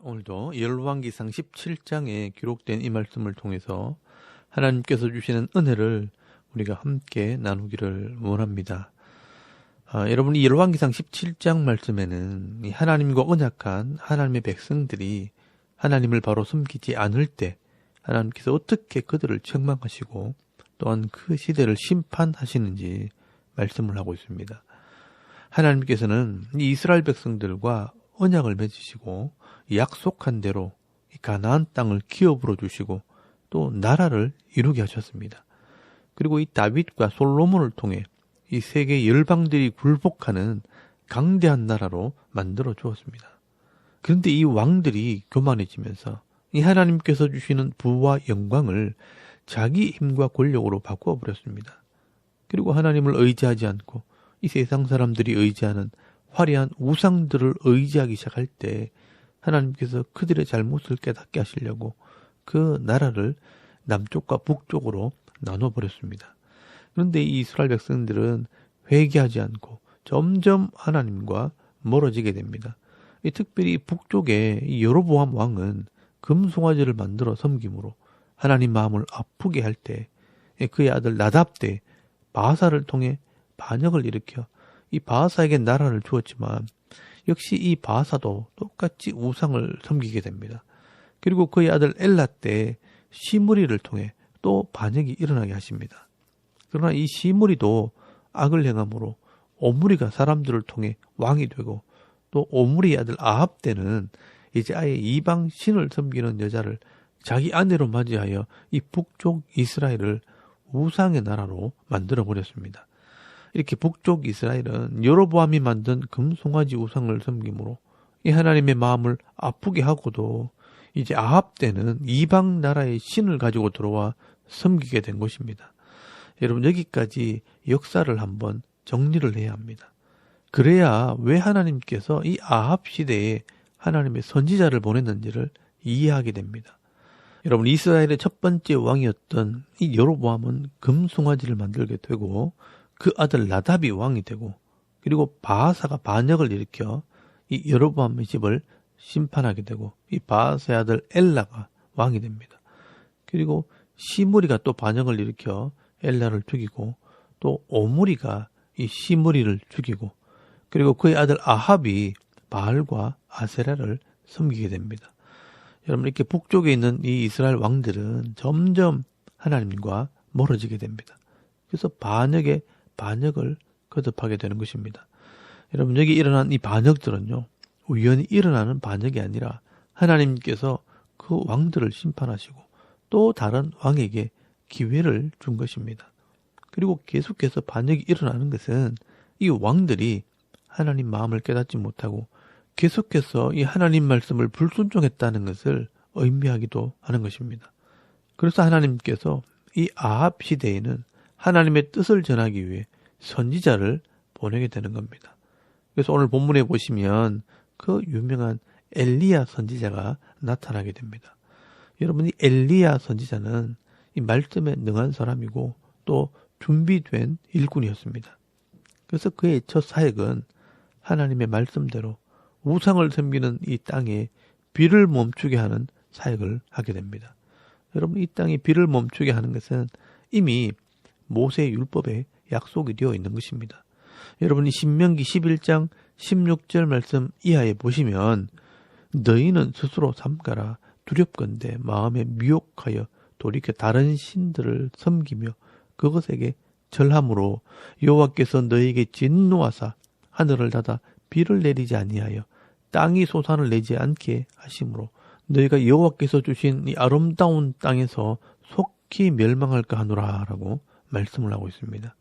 오늘도 열왕기상 17장에 기록된 이 말씀을 통해서 하나님께서 주시는 은혜를 우리가 함께 나누기를 원합니다. 여러분, 이 열왕기상 17장 말씀에는 이 하나님과 언약한 하나님의 백성들이 하나님을 바로 섬기지 않을 때 하나님께서 어떻게 그들을 책망하시고 또한 그 시대를 심판하시는지 말씀을 하고 있습니다. 하나님께서는 이 이스라엘 백성들과 언약을 맺으시고 약속한 대로 이 가나안 땅을 기업으로 주시고 또 나라를 이루게 하셨습니다. 그리고 이 다윗과 솔로몬을 통해 이 세계 열방들이 굴복하는 강대한 나라로 만들어 주었습니다. 그런데 이 왕들이 교만해지면서 이 하나님께서 주시는 부와 영광을 자기 힘과 권력으로 바꾸어 버렸습니다. 그리고 하나님을 의지하지 않고 이 세상 사람들이 의지하는 화려한 우상들을 의지하기 시작할 때 하나님께서 그들의 잘못을 깨닫게 하시려고 그 나라를 남쪽과 북쪽으로 나눠버렸습니다. 그런데 이 이스라엘 백성들은 회개하지 않고 점점 하나님과 멀어지게 됩니다. 특별히 북쪽의 이 여로보암 왕은 금송아지를 만들어 섬김으로 하나님 마음을 아프게 할 때 그의 아들 나답 때 바하사를 통해 반역을 일으켜 이 바하사에게 나라를 주었지만 역시 이 바하사도 똑같이 우상을 섬기게 됩니다. 그리고 그의 아들 엘라 때 시므리를 통해 또 반역이 일어나게 하십니다. 그러나 이 시므리도 악을 행함으로 오므리가 사람들을 통해 왕이 되고 또 오므리의 아들 아합 때는 이제 아예 이방 신을 섬기는 여자를 자기 아내로 맞이하여 이 북쪽 이스라엘을 우상의 나라로 만들어 버렸습니다. 이렇게 북쪽 이스라엘은 여로보암이 만든 금송아지 우상을 섬김으로 이 하나님의 마음을 아프게 하고도 이제 아합 때는 이방 나라의 신을 가지고 들어와 섬기게 된 것입니다. 여러분, 여기까지 역사를 한번 정리를 해야 합니다. 그래야 왜 하나님께서 이 아합 시대에 하나님의 선지자를 보냈는지를 이해하게 됩니다. 여러분, 이스라엘의 첫 번째 왕이었던 이 여로보암은 금송아지를 만들게 되고 그 아들 나답이 왕이 되고 그리고 바하사가 반역을 일으켜 이 여로보암의 집을 심판하게 되고 이 바하사의 아들 엘라가 왕이 됩니다. 그리고 시므리가 또 반역을 일으켜 엘라를 죽이고 또 오므리가 이 시므리를 죽이고 그리고 그의 아들 아합이 바알과 아세라를 섬기게 됩니다. 여러분, 이렇게 북쪽에 있는 이 이스라엘 왕들은 점점 하나님과 멀어지게 됩니다. 그래서 반역에 반역을 거듭하게 되는 것입니다. 여러분, 여기 일어난 이 반역들은요, 우연히 일어나는 반역이 아니라 하나님께서 그 왕들을 심판하시고 또 다른 왕에게 기회를 준 것입니다. 그리고 계속해서 반역이 일어나는 것은 이 왕들이 하나님 마음을 깨닫지 못하고 계속해서 이 하나님 말씀을 불순종했다는 것을 의미하기도 하는 것입니다. 그래서 하나님께서 이 아합 시대에는 하나님의 뜻을 전하기 위해 선지자를 보내게 되는 겁니다. 그래서 오늘 본문에 보시면 그 유명한 엘리야 선지자가 나타나게 됩니다. 여러분, 이 엘리야 선지자는 이 말씀에 능한 사람이고 또 준비된 일꾼이었습니다. 그래서 그의 첫 사역은 하나님의 말씀대로 우상을 섬기는 이 땅에 비를 멈추게 하는 사역을 하게 됩니다. 여러분, 이 땅에 비를 멈추게 하는 것은 이미 모세의 율법에 약속이 되어 있는 것입니다. 여러분이 신명기 11장 16절 말씀 이하에 보시면 너희는 스스로 삼가라 두렵건대 마음에 미혹하여 돌이켜 다른 신들을 섬기며 그것에게 절함으로 여호와께서 너희에게 진노하사 하늘을 닫아 비를 내리지 아니하여 땅이 소산을 내지 않게 하심으로 너희가 여호와께서 주신 이 아름다운 땅에서 속히 멸망할까 하노라 라고 말씀을 하고 있습니다.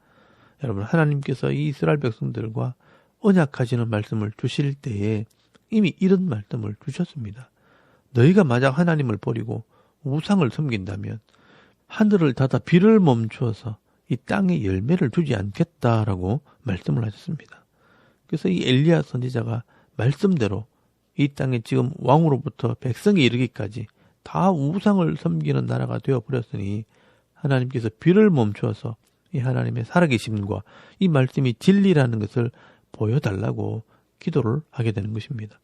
여러분, 하나님께서 이 이스라엘 백성들과 언약하시는 말씀을 주실 때에 이미 이런 말씀을 주셨습니다. 너희가 만약 하나님을 버리고 우상을 섬긴다면 하늘을 닫아 비를 멈추어서 이 땅에 열매를 주지 않겠다라고 말씀을 하셨습니다. 그래서 이 엘리야 선지자가 말씀대로 이 땅에 지금 왕으로부터 백성이 이르기까지 다 우상을 섬기는 나라가 되어버렸으니 하나님께서 비를 멈추어서 이 하나님의 살아계심과 이 말씀이 진리라는 것을 보여달라고 기도를 하게 되는 것입니다.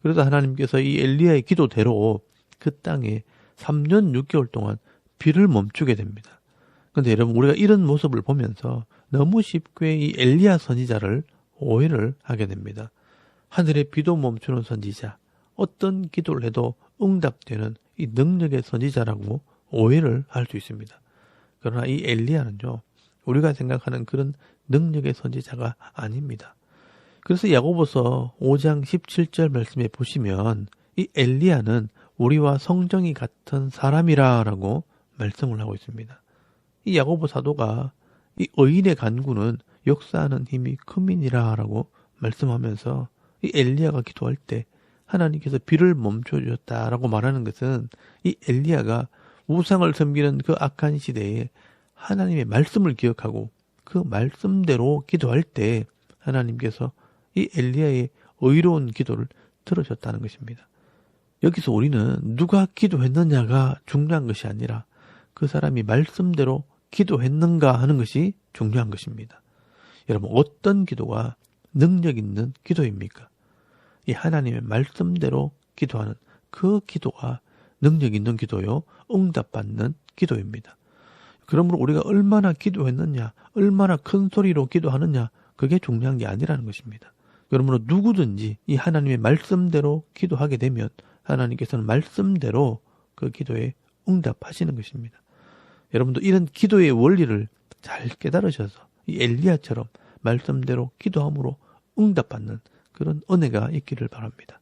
그래서 하나님께서 이 엘리야의 기도대로 그 땅에 3년 6개월 동안 비를 멈추게 됩니다. 그런데 여러분, 우리가 이런 모습을 보면서 너무 쉽게 이 엘리야 선지자를 오해를 하게 됩니다. 하늘의 비도 멈추는 선지자, 어떤 기도를 해도 응답되는 이 능력의 선지자라고 오해를 할 수 있습니다. 그러나 이 엘리야는요, 우리가 생각하는 그런 능력의 선지자가 아닙니다. 그래서 야고보서 5장 17절 말씀에 보시면 이 엘리야는 우리와 성정이 같은 사람이라라고 말씀을 하고 있습니다. 이 야고보 사도가 이 의인의 간구는 역사하는 힘이 크민이라라고 말씀하면서 이 엘리야가 기도할 때 하나님께서 비를 멈춰주셨다라고 말하는 것은 이 엘리야가 우상을 섬기는 그 악한 시대에 하나님의 말씀을 기억하고 그 말씀대로 기도할 때 하나님께서 이 엘리야의 의로운 기도를 들으셨다는 것입니다. 여기서 우리는 누가 기도했느냐가 중요한 것이 아니라 그 사람이 말씀대로 기도했는가 하는 것이 중요한 것입니다. 여러분, 어떤 기도가 능력 있는 기도입니까? 이 하나님의 말씀대로 기도하는 그 기도가 능력 있는 기도요, 응답받는 기도입니다. 그러므로 우리가 얼마나 기도했느냐, 얼마나 큰 소리로 기도하느냐, 그게 중요한 게 아니라는 것입니다. 그러므로 누구든지 이 하나님의 말씀대로 기도하게 되면 하나님께서는 말씀대로 그 기도에 응답하시는 것입니다. 여러분도 이런 기도의 원리를 잘 깨달으셔서 이 엘리야처럼 말씀대로 기도함으로 응답받는 그런 은혜가 있기를 바랍니다.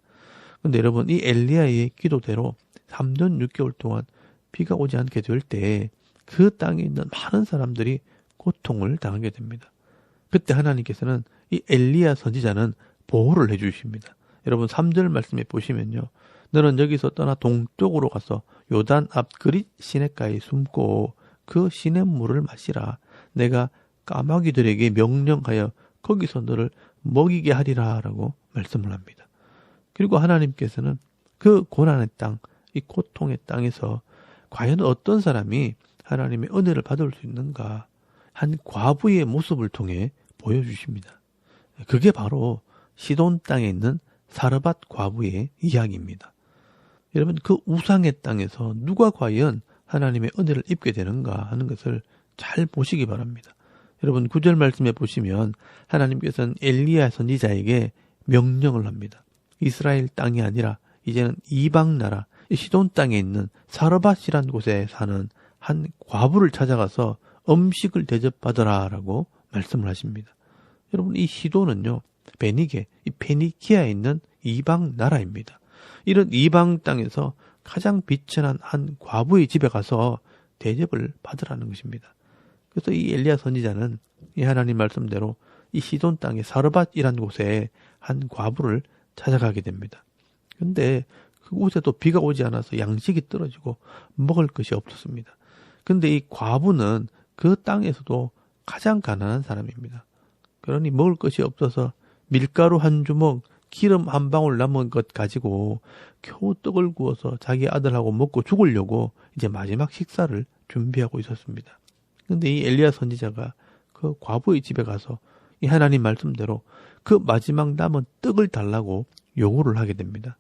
그런데 여러분, 이 엘리야의 기도대로 3년 6개월 동안 비가 오지 않게 될 때 그 땅에 있는 많은 사람들이 고통을 당하게 됩니다. 그때 하나님께서는 이 엘리야 선지자는 보호를 해주십니다. 여러분, 3절 말씀에 보시면요, 너는 여기서 떠나 동쪽으로 가서 요단 앞 그릿 시냇가에 숨고 그 시냇물을 마시라. 내가 까마귀들에게 명령하여 거기서 너를 먹이게 하리라 라고 말씀을 합니다. 그리고 하나님께서는 그 고난의 땅, 이 고통의 땅에서 과연 어떤 사람이 하나님의 은혜를 받을 수 있는가, 한 과부의 모습을 통해 보여주십니다. 그게 바로 시돈 땅에 있는 사르밧 과부의 이야기입니다. 여러분, 그 우상의 땅에서 누가 과연 하나님의 은혜를 입게 되는가 하는 것을 잘 보시기 바랍니다. 여러분, 9절 말씀에 보시면 하나님께서는 엘리야 선지자에게 명령을 합니다. 이스라엘 땅이 아니라 이제는 이방 나라 시돈 땅에 있는 사르밧이라는 곳에 사는 한 과부를 찾아가서 음식을 대접받으라 라고 말씀을 하십니다. 여러분, 이 시돈은요, 베니게, 이 페니키아에 있는 이방 나라입니다. 이런 이방 땅에서 가장 비천한 한 과부의 집에 가서 대접을 받으라는 것입니다. 그래서 이 엘리야 선지자는 이 하나님 말씀대로 이 시돈 땅의 사르밧이라는 곳에 한 과부를 찾아가게 됩니다. 근데 그곳에도 비가 오지 않아서 양식이 떨어지고 먹을 것이 없었습니다. 근데 이 과부는 그 땅에서도 가장 가난한 사람입니다. 그러니 먹을 것이 없어서 밀가루 한 주먹, 기름 한 방울 남은 것 가지고 겨우 떡을 구워서 자기 아들하고 먹고 죽으려고 이제 마지막 식사를 준비하고 있었습니다. 근데 이 엘리야 선지자가 그 과부의 집에 가서 이 하나님 말씀대로 그 마지막 남은 떡을 달라고 요구를 하게 됩니다.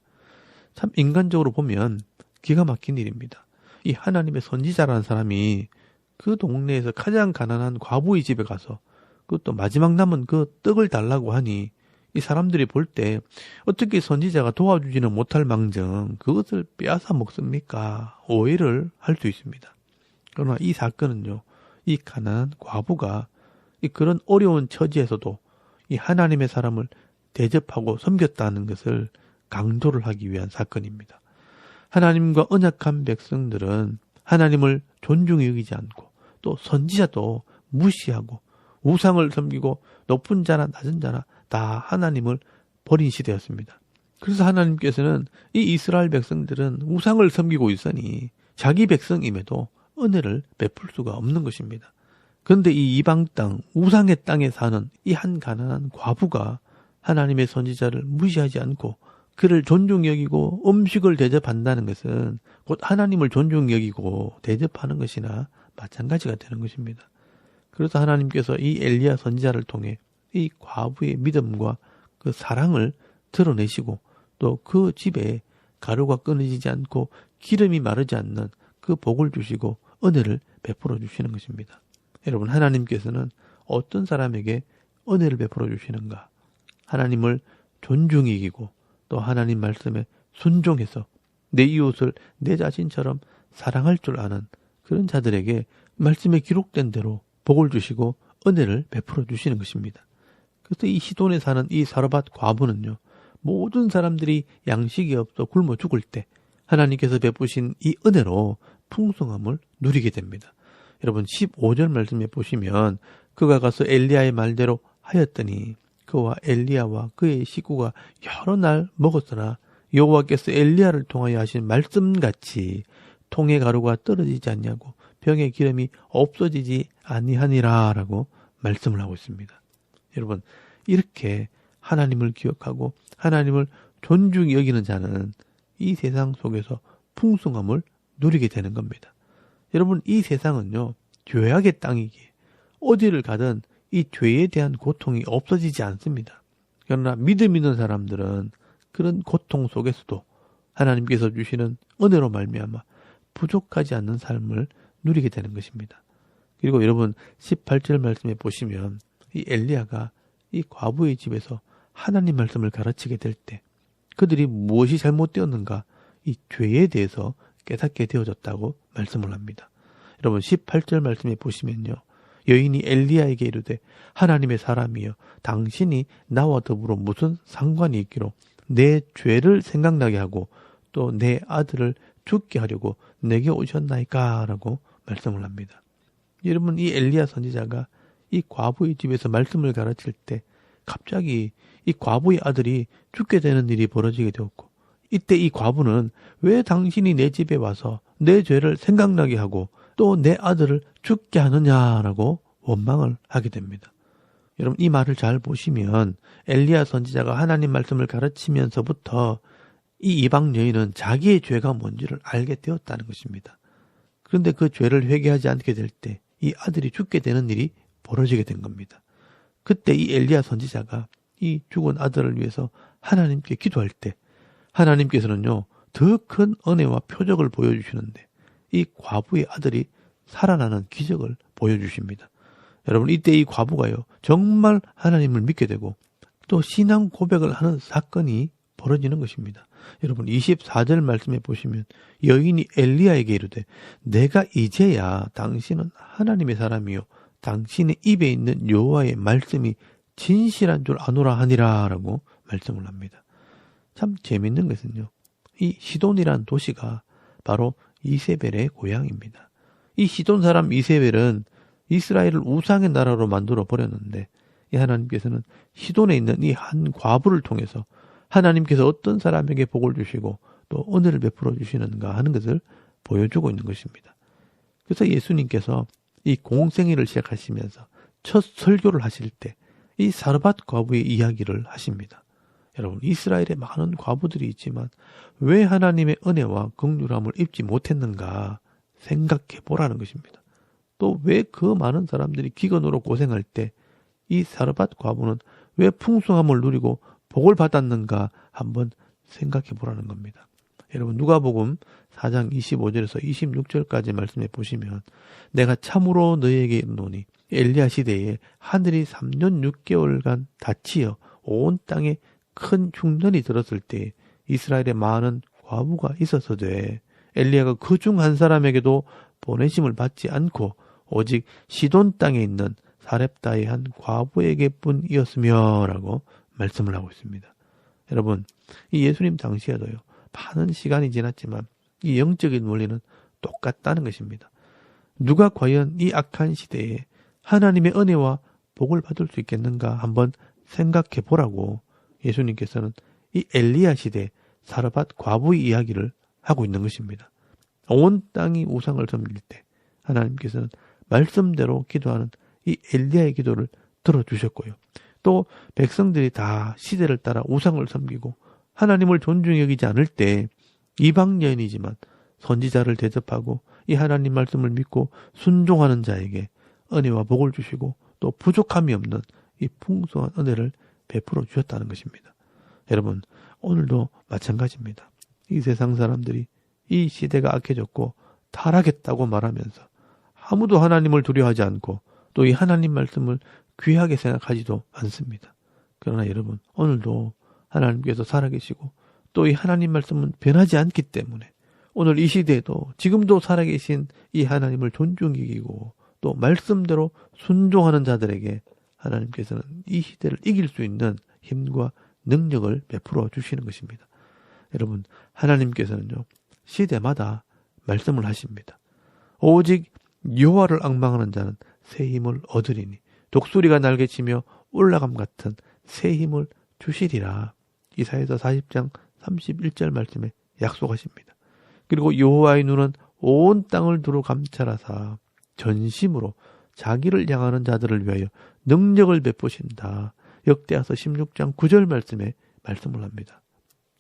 참 인간적으로 보면 기가 막힌 일입니다. 이 하나님의 선지자라는 사람이 그 동네에서 가장 가난한 과부의 집에 가서 그것도 마지막 남은 그 떡을 달라고 하니 이 사람들이 볼 때 어떻게 선지자가 도와주지는 못할 망정 그것을 빼앗아 먹습니까? 오해를 할 수 있습니다. 그러나 이 사건은요, 이 가난한 과부가 이 그런 어려운 처지에서도 이 하나님의 사람을 대접하고 섬겼다는 것을 강조를 하기 위한 사건입니다. 하나님과 언약한 백성들은 하나님을 존중히 여기지 않고 또 선지자도 무시하고 우상을 섬기고 높은 자나 낮은 자나 다 하나님을 버린 시대였습니다. 그래서 하나님께서는 이 이스라엘 백성들은 우상을 섬기고 있으니 자기 백성임에도 은혜를 베풀 수가 없는 것입니다. 그런데 이 이방 땅, 우상의 땅에 사는 이 한 가난한 과부가 하나님의 선지자를 무시하지 않고 그를 존중히 여기고 음식을 대접한다는 것은 곧 하나님을 존중히 여기고 대접하는 것이나 마찬가지가 되는 것입니다. 그래서 하나님께서 이 엘리야 선지자를 통해 이 과부의 믿음과 그 사랑을 드러내시고 또 그 집에 가루가 끊어지지 않고 기름이 마르지 않는 그 복을 주시고 은혜를 베풀어 주시는 것입니다. 여러분, 하나님께서는 어떤 사람에게 은혜를 베풀어 주시는가? 하나님을 존중히 여기고 또 하나님 말씀에 순종해서 내 이웃을 내 자신처럼 사랑할 줄 아는 그런 자들에게 말씀에 기록된 대로 복을 주시고 은혜를 베풀어 주시는 것입니다. 그래서 이 시돈에 사는 이 사르밧 과부는요, 모든 사람들이 양식이 없어 굶어 죽을 때 하나님께서 베푸신 이 은혜로 풍성함을 누리게 됩니다. 여러분, 15절 말씀에 보시면 그가 가서 엘리야의 말대로 하였더니 그와 엘리야와 그의 식구가 여러 날 먹었으나 여호와께서 엘리야를 통하여 하신 말씀같이 통의 가루가 떨어지지 않냐고 병의 기름이 없어지지 아니하니라 라고 말씀을 하고 있습니다. 여러분, 이렇게 하나님을 기억하고 하나님을 존중히 여기는 자는 이 세상 속에서 풍성함을 누리게 되는 겁니다. 여러분, 이 세상은요, 죄악의 땅이기에 어디를 가든 이 죄에 대한 고통이 없어지지 않습니다. 그러나 믿음 있는 사람들은 그런 고통 속에서도 하나님께서 주시는 은혜로 말미암아 부족하지 않는 삶을 누리게 되는 것입니다. 그리고 여러분, 18절 말씀에 보시면 이 엘리야가 이 과부의 집에서 하나님 말씀을 가르치게 될 때 그들이 무엇이 잘못되었는가, 이 죄에 대해서 깨닫게 되어졌다고 말씀을 합니다. 여러분, 18절 말씀에 보시면요, 여인이 엘리야에게 이르되 하나님의 사람이여 당신이 나와 더불어 무슨 상관이 있기로 내 죄를 생각나게 하고 또 내 아들을 죽게 하려고 내게 오셨나이까 라고 말씀을 합니다. 여러분, 이 엘리야 선지자가 이 과부의 집에서 말씀을 가르칠 때 갑자기 이 과부의 아들이 죽게 되는 일이 벌어지게 되었고, 이때 이 과부는 왜 당신이 내 집에 와서 내 죄를 생각나게 하고 또 내 아들을 죽게 하느냐라고 원망을 하게 됩니다. 여러분, 이 말을 잘 보시면 엘리야 선지자가 하나님 말씀을 가르치면서부터 이 이방 여인은 자기의 죄가 뭔지를 알게 되었다는 것입니다. 그런데 그 죄를 회개하지 않게 될 때 이 아들이 죽게 되는 일이 벌어지게 된 겁니다. 그때 이 엘리야 선지자가 이 죽은 아들을 위해서 하나님께 기도할 때 하나님께서는요, 더 큰 은혜와 표적을 보여주시는데 이 과부의 아들이 살아나는 기적을 보여주십니다. 여러분, 이때 이 과부가요, 정말 하나님을 믿게 되고 또 신앙 고백을 하는 사건이 벌어지는 것입니다. 여러분, 24절 말씀에 보시면 여인이 엘리야에게 이르되 내가 이제야 당신은 하나님의 사람이요 당신의 입에 있는 여호와의 말씀이 진실한 줄 아노라 하니라 라고 말씀을 합니다. 참 재밌는 것은요, 이 시돈이란 도시가 바로 이세벨의 고향입니다. 이 시돈 사람 이세벨은 이스라엘을 우상의 나라로 만들어 버렸는데 이 하나님께서는 시돈에 있는 이 한 과부를 통해서 하나님께서 어떤 사람에게 복을 주시고 또 은혜를 베풀어 주시는가 하는 것을 보여주고 있는 것입니다. 그래서 예수님께서 이 공생애를 시작하시면서 첫 설교를 하실 때 이 사르밧 과부의 이야기를 하십니다. 여러분, 이스라엘에 많은 과부들이 있지만 왜 하나님의 은혜와 긍휼함을 입지 못했는가 생각해 보라는 것입니다. 또 왜 그 많은 사람들이 기근으로 고생할 때 이 사르밧 과부는 왜 풍성함을 누리고 복을 받았는가 한번 생각해 보라는 겁니다. 여러분, 누가복음 4장 25절에서 26절까지 말씀해 보시면 내가 참으로 너희에게 이르노니 엘리야 시대에 하늘이 3년 6개월간 닫히어 온 땅에 큰 흉년이 들었을 때 이스라엘에 많은 과부가 있었어되 엘리야가 그 중 한 사람에게도 보내심을 받지 않고 오직 시돈 땅에 있는 사렙다의 한 과부에게뿐이었으며 라고 말씀을 하고 있습니다. 여러분, 이 예수님 당시에도요, 많은 시간이 지났지만 이 영적인 원리는 똑같다는 것입니다. 누가 과연 이 악한 시대에 하나님의 은혜와 복을 받을 수 있겠는가 한번 생각해 보라고 예수님께서는 이 엘리야 시대 사르밧 과부의 이야기를 하고 있는 것입니다. 온 땅이 우상을 섬길 때 하나님께서는 말씀대로 기도하는 이 엘리야의 기도를 들어주셨고요. 또 백성들이 다 시대를 따라 우상을 섬기고 하나님을 존중히 여기지 않을 때 이방 여인이지만 선지자를 대접하고 이 하나님 말씀을 믿고 순종하는 자에게 은혜와 복을 주시고 또 부족함이 없는 이 풍성한 은혜를 베풀어 주셨다는 것입니다. 여러분, 오늘도 마찬가지입니다. 이 세상 사람들이 이 시대가 악해졌고 타락했다고 말하면서 아무도 하나님을 두려워하지 않고 또 이 하나님 말씀을 귀하게 생각하지도 않습니다. 그러나 여러분, 오늘도 하나님께서 살아계시고 또 이 하나님 말씀은 변하지 않기 때문에 오늘 이 시대에도 지금도 살아계신 이 하나님을 존중히 여기고 또 말씀대로 순종하는 자들에게 하나님께서는 이 시대를 이길 수 있는 힘과 능력을 베풀어 주시는 것입니다. 여러분, 하나님께서는요, 시대마다 말씀을 하십니다. 오직 여호와를 앙망하는 자는 새 힘을 얻으리니 독수리가 날개치며 올라감 같은 새 힘을 주시리라. 이사야서 40장 31절 말씀에 약속하십니다. 그리고 여호와의 눈은 온 땅을 두루 감찰하사 전심으로 자기를 향하는 자들을 위하여 능력을 베푸신다. 역대하서 16장 9절 말씀에 말씀을 합니다.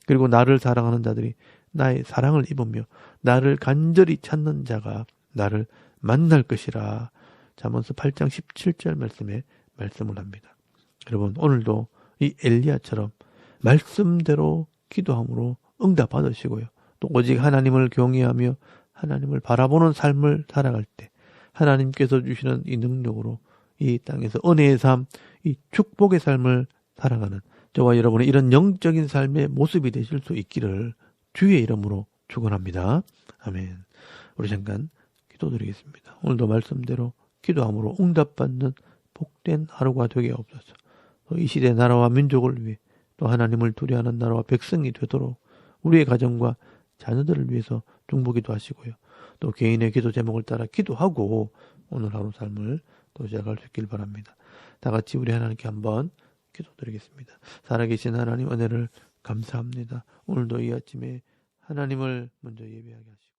그리고 나를 사랑하는 자들이 나의 사랑을 입으며 나를 간절히 찾는 자가 나를 만날 것이라. 잠언서 8장 17절 말씀에 말씀을 합니다. 여러분, 오늘도 이 엘리야처럼 말씀대로 기도함으로 응답 받으시고요. 또 오직 하나님을 경외하며 하나님을 바라보는 삶을 살아갈 때 하나님께서 주시는 이 능력으로 이 땅에서 은혜의 삶, 이 축복의 삶을 살아가는 저와 여러분의 이런 영적인 삶의 모습이 되실 수 있기를 주의 이름으로 축원합니다. 아멘. 우리 잠깐 기도드리겠습니다. 오늘도 말씀대로 기도함으로 응답받는 복된 하루가 되게 없어서 또 이 시대 나라와 민족을 위해 또 하나님을 두려워하는 나라와 백성이 되도록 우리의 가정과 자녀들을 위해서 중보기도 하시고요. 또 개인의 기도 제목을 따라 기도하고 오늘 하루 삶을 또 시작할 수 있길 바랍니다. 다 같이 우리 하나님께 한번 기도드리겠습니다. 살아계신 하나님 은혜를 감사합니다. 오늘도 이 아침에 하나님을 먼저 예배하게 하시고